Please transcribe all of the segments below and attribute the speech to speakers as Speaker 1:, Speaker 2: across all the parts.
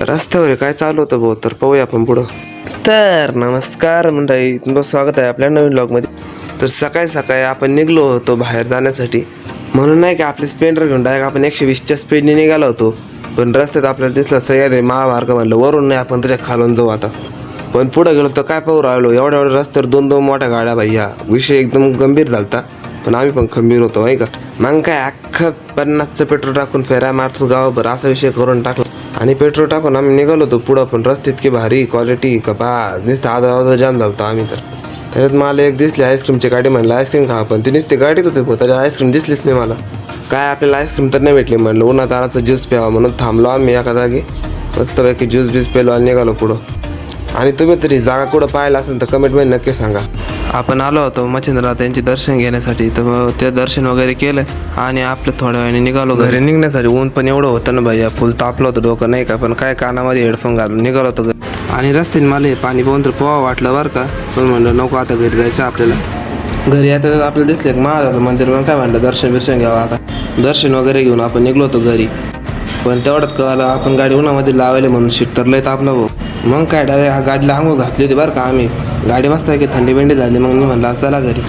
Speaker 1: रस्त्यावर काय चालू होतं भाऊ, तर पाहूया आपण पुढं. तर नमस्कार मंडळी, तुमचं स्वागत आहे आपल्या नवीन ब्लॉगमध्ये. तर सकाळी सकाळी आपण निघलो होतो बाहेर जाण्यासाठी, म्हणून नाही की आपले स्प्लेंडर घेऊन डायरेक्ट आपण 120च्या स्पीडने निघालो होतो. पण रस्त्यात आपल्याला दिसलं सह्याद्री महामार्ग, म्हणलं वरून नाही आपण त्याच्या खालून जाऊ आता. पण पुढं गेलो तर काय पाहू राहिलो, एवढ्या रस्त्यावर दोन मोठ्या गाड्या भैया. विषय एकदम गंभीर झालता, पण आम्ही पण खंबीर होतो आहे का. मग काय अख्खं 50चं पेट्रोल टाकून फेऱ्या मारतो गावाभर असा विषय करून टाकला. आणि पेट्रोल टाकून आम्ही निघालो होतो पुढं. पण रस्ते इतकी भारी क्वालिटी का बा, नुसतं आधा जाम झालतो आम्ही. तर त्याच्यात मला एक दिसली आईस्क्रीमची गाडी, म्हणलं आईस्क्रीम खा, पण ती नुसती गाडीच होती भाऊ, त्याची आईस्क्रीम दिसलीच नाही मला. काय आपल्याला आईस्क्रीम तर नाही भेटली, म्हणलं उन्हात आणायचं ज्यूस प्यावा म्हणून थांबलो आम्ही एका जागी. मस्तपैकी ज्यूस बीस पेलो आणि निघालो पुढं. आणि तुम्ही तरी जागा कुठं पाहिलं असेल तर कमेंटमध्ये नक्की सांगा. आपण आलो होतो मच्छिंद्रनाथ त्यांचे दर्शन घेण्यासाठी, तर मग ते दर्शन वगैरे केलं आणि आपलं थोड्या वेळाने निघालो घरी निघण्यासाठी. ऊन पण एवढं होतं ना भैया, फुल तापलं होतं डोकं नाही का. पण काय कानामध्ये हेडफोन घालून निघालो होतो घरी. आणि रस्त्याने मला हे पाणी पाहून तर पोहा वाटलं बरं का. पण म्हणलं नको, आता घरी जायचं आपल्याला. घरी आता आपल्याला दिसलं एक महादेवाचं मंदिर, मग काय म्हणलं दर्शन घ्यावं. आता दर्शन वगैरे घेऊन आपण निघलो होतो घरी. पण तेवढंच कळलं आपण गाडी उन्हामध्ये लावले म्हणून शीट तर लय तापलं भाऊ. मग काय डायरेक्ट गाडीला आंघोळ घातली होती बरं का आम्ही. गाडी मस्त आहे की थंडी बिंडी झाली, मग मी म्हणलं चला घरी.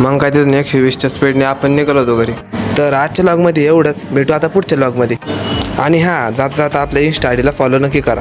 Speaker 1: मग काय तिथून 120च्या स्पीडने आपण निघालो होतो घरी. तर आजच्या लॉगमध्ये एवढंच, भेटू आता पुढच्या लॉगमध्ये. आणि हां, जाता जाता आपल्या इंस्टा आयडीला फॉलो नक्की करा.